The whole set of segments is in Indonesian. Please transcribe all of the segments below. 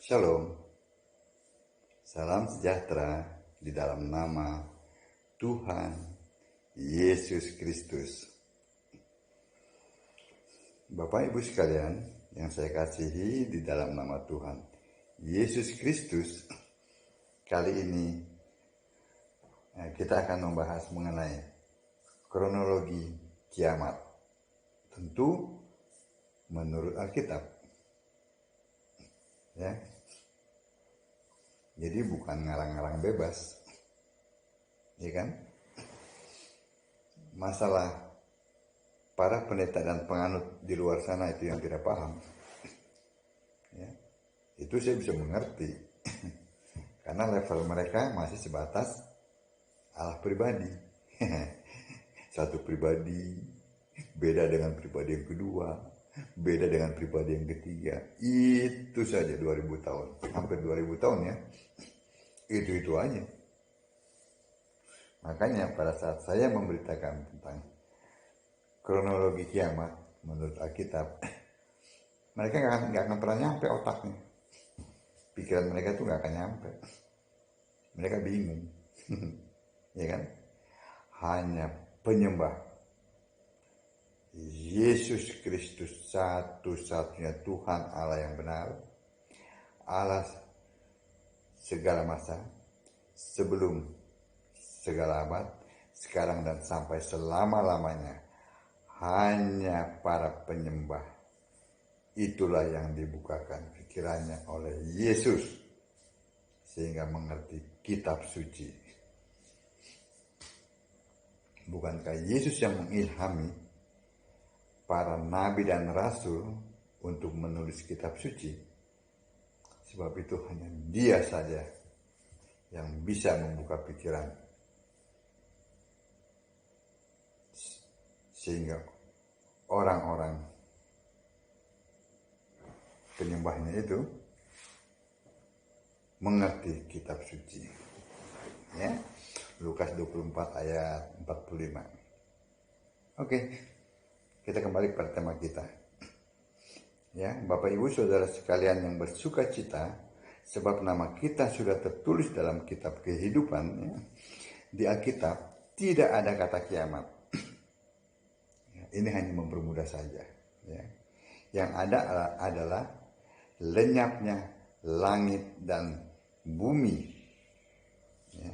Shalom, salam sejahtera di dalam nama Tuhan Yesus Kristus. Bapak Ibu sekalian yang saya kasihi di dalam nama Tuhan Yesus Kristus, kali ini kita akan membahas mengenai kronologi kiamat. Tentu menurut Alkitab. Ya. Jadi bukan ngarang-ngarang bebas. Ya kan? Masalah para pendeta dan penganut di luar sana itu yang tidak paham. Ya. Itu saya bisa mengerti. Karena level mereka masih sebatas Allah pribadi. Satu pribadi beda dengan pribadi yang kedua, beda dengan pribadi yang ketiga. Itu saja 2000 tahun, hampir 2000 tahun ya. Itu aja. Makanya pada saat saya memberitakan tentang kronologi kiamat menurut Alkitab, mereka nggak akan pernah nyampe otaknya. Pikiran mereka tuh nggak akan nyampe. Mereka bingung. Ya kan? Hanya penyembah Yesus Kristus satu-satunya Tuhan Allah yang benar, Allah segala masa, sebelum segala abad, sekarang dan sampai selama-lamanya. Hanya para penyembah itulah yang dibukakan pikirannya oleh Yesus sehingga mengerti kitab suci. Bukankah Yesus yang mengilhami para nabi dan rasul untuk menulis kitab suci? Sebab itu hanya Dia saja yang bisa membuka pikiran sehingga orang-orang penyembahnya itu mengerti kitab suci. Ya. Lukas 24 ayat 45. Oke. Kita kembali pada tema kita. Ya, Bapak Ibu Saudara sekalian yang bersuka cita, sebab nama kita sudah tertulis dalam kitab kehidupan. Ya. Di Alkitab tidak ada kata kiamat. Ya, ini hanya mempermudah saja. Ya. Yang ada adalah lenyapnya langit dan bumi. Ya.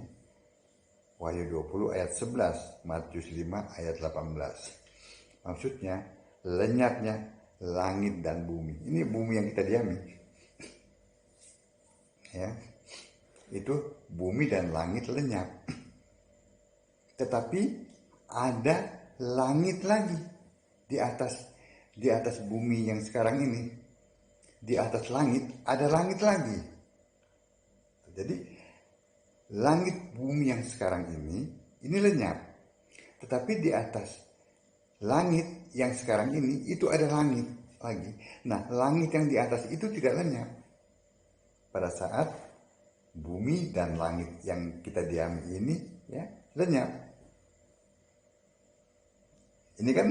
Wahyu 20 ayat 11, Matius 5 ayat 18. Maksudnya lenyapnya langit dan bumi. Ini bumi yang kita diami. Ya. Itu bumi dan langit lenyap. Tetapi ada langit lagi di atas bumi yang sekarang ini. Di atas langit ada langit lagi. Jadi langit bumi yang sekarang ini lenyap. Tetapi di atas langit yang sekarang ini itu ada langit lagi. Nah, langit yang di atas itu tidak lenyap pada saat bumi dan langit yang kita diami ini ya lenyap. Ini kan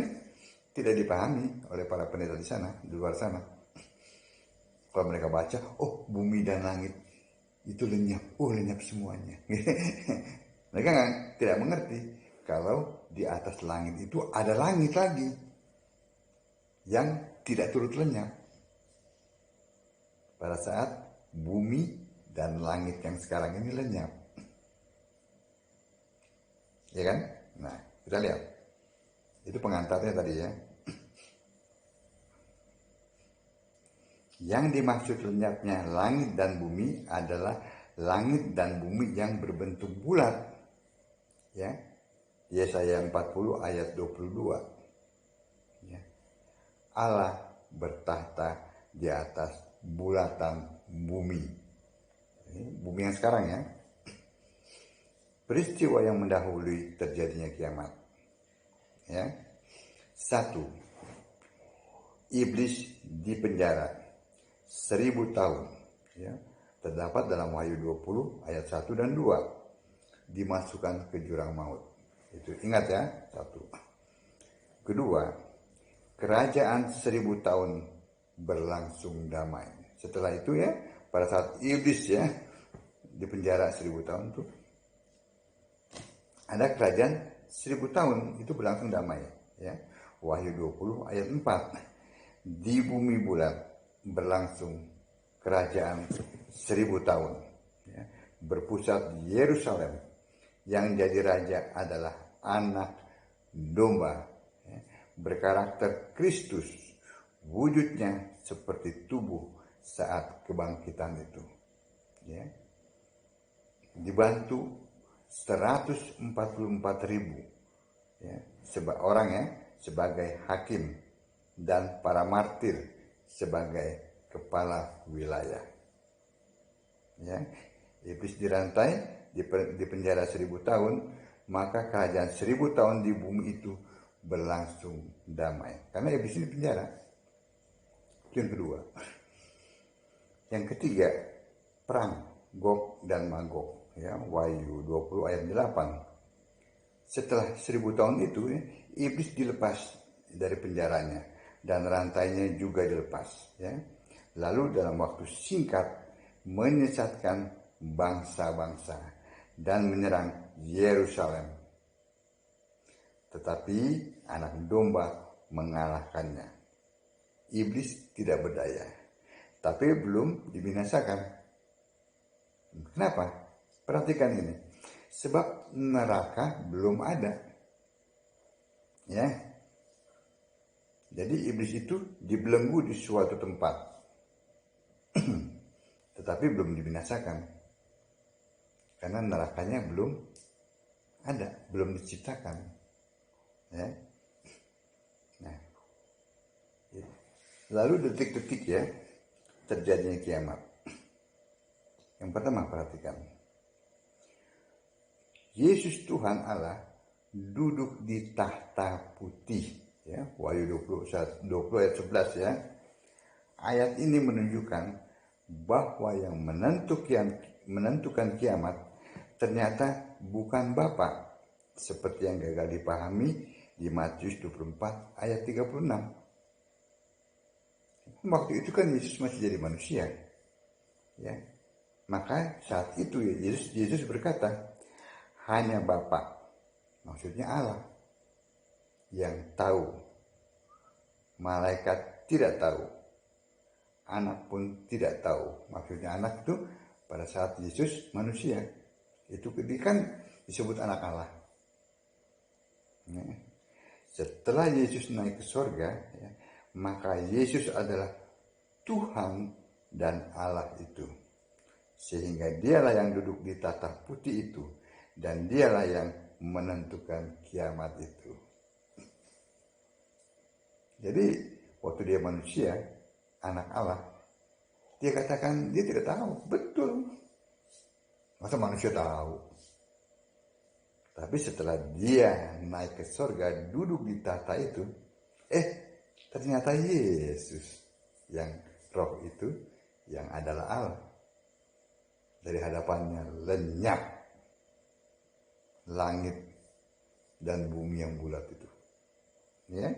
tidak dipahami oleh para pendeta di sana, di luar sana. Kalau mereka baca, oh bumi dan langit itu lenyap, oh lenyap semuanya. Mereka tidak mengerti kalau di atas langit itu ada langit lagi yang tidak turut lenyap pada saat bumi dan langit yang sekarang ini lenyap. Ya kan? Nah, kita lihat. Itu pengantarnya tadi ya. Yang dimaksud lenyapnya langit dan bumi adalah langit dan bumi yang berbentuk bulat. Ya. Yesaya 40 ayat 22. Ya. Allah bertahta di atas bulatan bumi. Ini bumi yang sekarang ya. Peristiwa yang mendahului terjadinya kiamat. Ya. 1. Iblis dipenjara 1000 tahun. Ya. Terdapat dalam Wahyu 20 ayat 1 dan 2. Dimasukkan ke jurang maut. Itu ingat ya, 1. Kedua, kerajaan 1000 tahun berlangsung damai. Setelah itu ya, pada saat iblis ya di penjara 1000 tahun tuh, ada kerajaan 1000 tahun itu berlangsung damai ya. Wahyu 20 ayat 4. Di bumi bulat berlangsung kerajaan 1000 tahun ya, berpusat di Yerusalem. Yang jadi raja adalah anak domba ya, berkarakter Kristus, wujudnya seperti tubuh saat kebangkitan itu ya. Dibantu 144.000 ya, orang ya sebagai hakim dan para martir sebagai kepala wilayah ya. Iblis dirantai di penjara 1000 tahun, maka kerajaan 1000 tahun di bumi itu berlangsung damai karena iblis ini penjara. Itu yang kedua. Yang ketiga, perang Gog dan Magog ya, Wahyu 20 ayat 8. Setelah 1000 tahun itu ya, iblis dilepas dari penjaranya dan rantainya juga dilepas ya. Lalu dalam waktu singkat menyesatkan bangsa-bangsa dan menyerang Yerusalem. Tetapi anak domba mengalahkannya. Iblis tidak berdaya, tapi belum dibinasakan. Kenapa? Perhatikan ini. Sebab neraka belum ada. Ya. Jadi iblis itu dibelenggu di suatu tempat. Tetapi belum dibinasakan. Karena nerakanya belum ada, belum diciptakan. Ya. Nah. Lalu detik-detik ya terjadinya kiamat. Yang pertama perhatikan. Yesus Tuhan Allah duduk di tahta putih ya, Wahyu 20 ayat 11 ya. Ayat ini menunjukkan bahwa yang menentukan kiamat ternyata bukan Bapa seperti yang gagal dipahami di Matius 24 ayat 36. Waktu itu kan Yesus masih jadi manusia ya. Maka saat itu ya, Yesus berkata, hanya Bapa, maksudnya Allah, yang tahu. Malaikat tidak tahu. Anak pun tidak tahu. Maksudnya anak itu pada saat Yesus manusia. Itu kan disebut anak Allah. Ya. Setelah Yesus naik ke surga, ya, maka Yesus adalah Tuhan dan Allah itu. Sehingga dialah yang duduk di tahta putih itu. Dan dialah yang menentukan kiamat itu. Jadi waktu dia manusia, anak Allah, dia katakan dia tidak tahu. Betul. Masa manusia tahu? Tapi setelah dia naik ke surga, duduk di tahta itu, ternyata Yesus yang roh itu, yang adalah Allah. Dari hadapannya lenyap langit dan bumi yang bulat itu. Ya.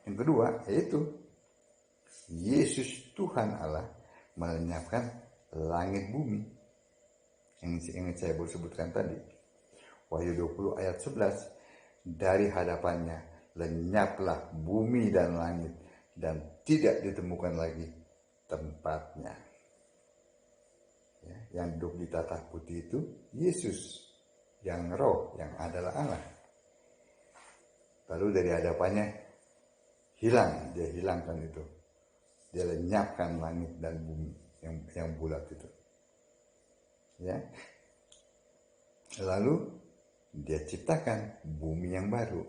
Yang kedua, yaitu Yesus Tuhan Allah melenyapkan langit bumi. Yang saya baru sebutkan tadi. Wahyu 20 ayat 11. Dari hadapannya lenyaplah bumi dan langit dan tidak ditemukan lagi tempatnya. Ya, yang duduk di tahta putih itu Yesus, yang roh, yang adalah Allah. Lalu dari hadapannya hilang, dia hilangkan itu. Dia lenyapkan langit dan bumi yang bulat itu. Ya. Lalu dia ciptakan bumi yang baru.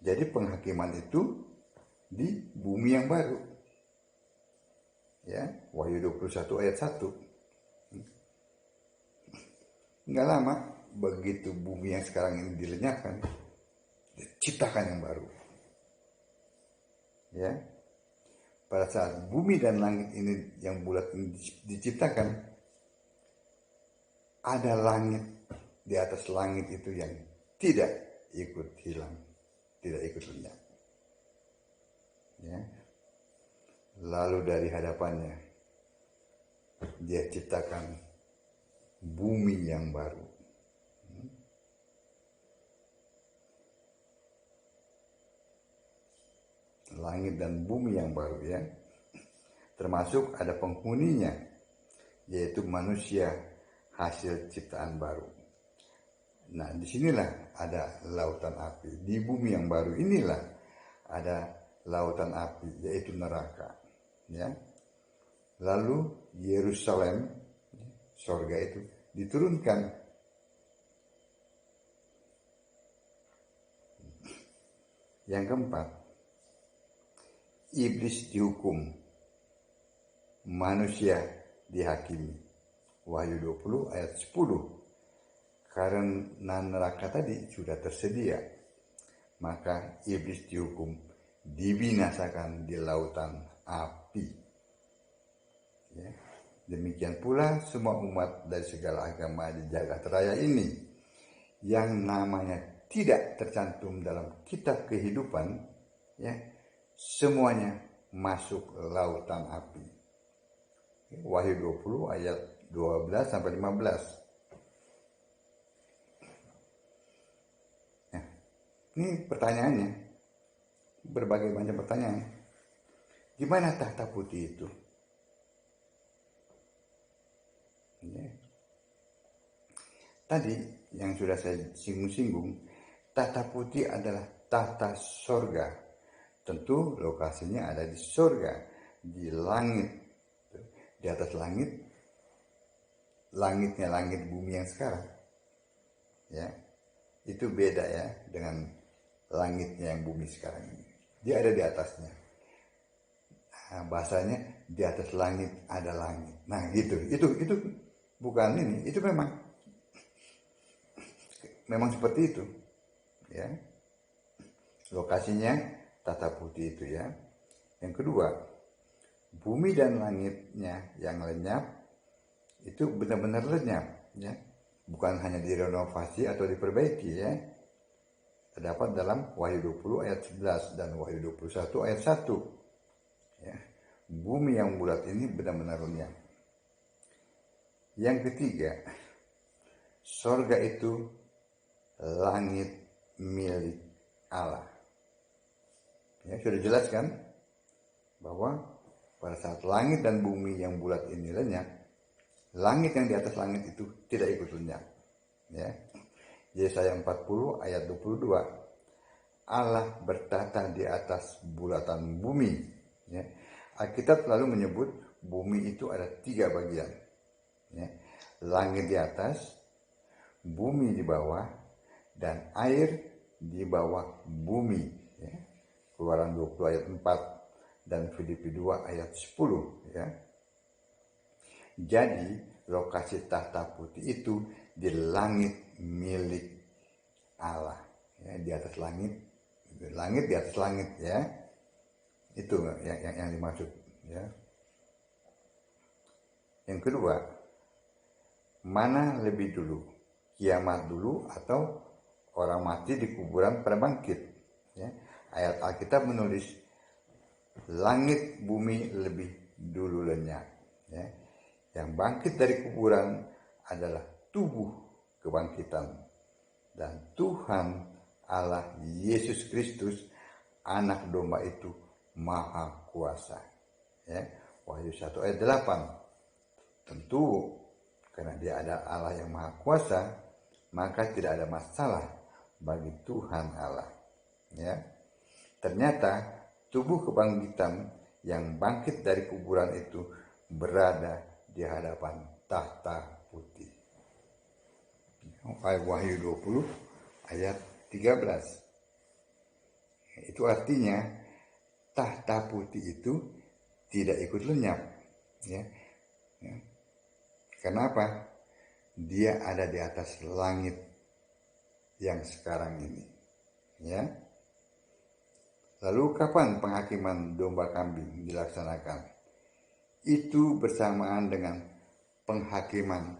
Jadi penghakiman itu di bumi yang baru. Ya, Wahyu 21 ayat 1. Enggak lama begitu bumi yang sekarang ini dilenyapkan, diciptakan yang baru. Ya. Pada saat bumi dan langit ini yang bulat ini diciptakan, ada langit di atas langit itu yang tidak ikut hilang, tidak ikut lenyap. Ya. Lalu dari hadapannya dia ciptakan bumi yang baru. Langit dan bumi yang baru, ya. Termasuk ada penghuninya, yaitu manusia hasil ciptaan baru. Nah, disinilah ada lautan api. Di bumi yang baru inilah ada lautan api, yaitu neraka. Ya. Lalu Yerusalem, sorga itu, diturunkan. Yang keempat, iblis dihukum, manusia dihakimi. Wahyu 20 ayat 10. Karena neraka tadi sudah tersedia, maka iblis dihukum, dibinasakan di lautan api. Ya. Demikian pula semua umat dari segala agama di jagat raya ini yang namanya tidak tercantum dalam kitab kehidupan, ya, semuanya masuk lautan api. Wahyu 20 ayat 12 sampai 15. Nah, ini pertanyaannya, berbagai macam pertanyaan. Gimana tahta putih itu? Ya. Tadi yang sudah saya singgung-singgung, tahta putih adalah tahta sorga. Tentu lokasinya ada di sorga, di langit, di atas langit, langitnya langit bumi yang sekarang. Ya, itu beda ya dengan langitnya yang bumi sekarang ini. Dia ada di atasnya. Nah, bahasanya di atas langit ada langit. Nah, gitu. Itu bukan ini. Itu memang seperti itu. Ya. Lokasinya tahta putih itu, ya. Yang kedua, bumi dan langitnya yang lenyap itu benar-benar lenyap, ya. Bukan hanya direnovasi atau diperbaiki, ya. Terdapat dalam Wahyu 20 ayat 11 dan Wahyu 21 ayat 1. Ya. Bumi yang bulat ini benar-benar lenyap. Yang ketiga, sorga itu langit milik Allah. Ya, sudah jelaskan bahwa pada saat langit dan bumi yang bulat ini lenyap, langit yang di atas langit itu tidak ikut lenyap. Ya. Yesaya 40 ayat 22. Allah bertata di atas bulatan bumi. Ya. Alkitab lalu menyebut bumi itu ada 3 bagian. Ya. Langit di atas, bumi di bawah, dan air di bawah bumi. Ya. Keluaran 20 ayat 4 dan Filipi 2 ayat 10. Ya. Jadi lokasi tahta putih itu di langit milik Allah, ya, di atas langit di atas langit, ya. Itu yang dimaksud, ya. Yang kedua, mana lebih dulu, kiamat dulu atau orang mati di kuburan pada bangkit, ya. Ayat Alkitab menulis langit bumi lebih dulu lenyap, ya. Yang bangkit dari kuburan adalah tubuh kebangkitan, dan Tuhan Allah Yesus Kristus, anak domba itu maha kuasa. Ya. Wahyu 1 ayat 8. Tentu karena dia ada Allah yang maha kuasa, maka tidak ada masalah bagi Tuhan Allah. Ya. Ternyata tubuh kebangkitan yang bangkit dari kuburan itu berada di hadapan tahta putih. Wahyu 20 ayat 13. Itu artinya tahta putih itu tidak ikut lenyap, ya. Ya. Kenapa? Dia ada di atas langit yang sekarang ini, ya. Lalu kapan penghakiman domba kambing dilaksanakan? Itu bersamaan dengan penghakiman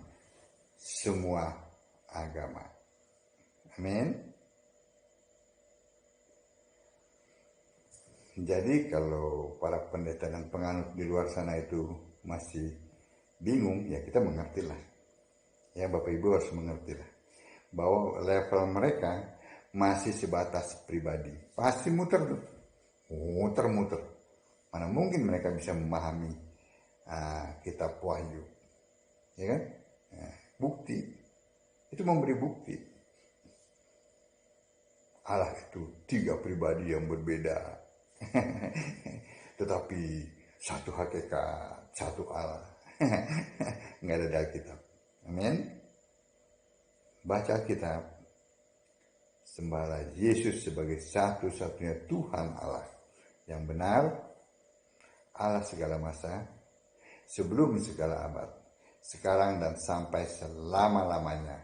semua agama. Amin. Jadi kalau para pendeta dan penganut di luar sana itu masih bingung, ya kita mengertilah. Ya Bapak Ibu harus mengertilah bahwa level mereka masih sebatas pribadi. Pasti muter-muter. Mana mungkin mereka bisa memahami kitab Wahyu, ya kan? Bukti, itu memberi bukti. Allah itu 3 pribadi yang berbeda, tetapi satu hakikat, satu Allah. Nggak ada dalam kitab. Amin. Baca kitab, sembahlah Yesus sebagai satu-satunya Tuhan Allah yang benar, Allah segala masa, sebelum segala abad, sekarang dan sampai selama-lamanya.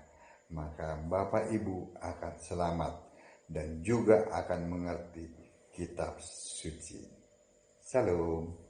Maka Bapak Ibu akan selamat dan juga akan mengerti kitab suci. Salam.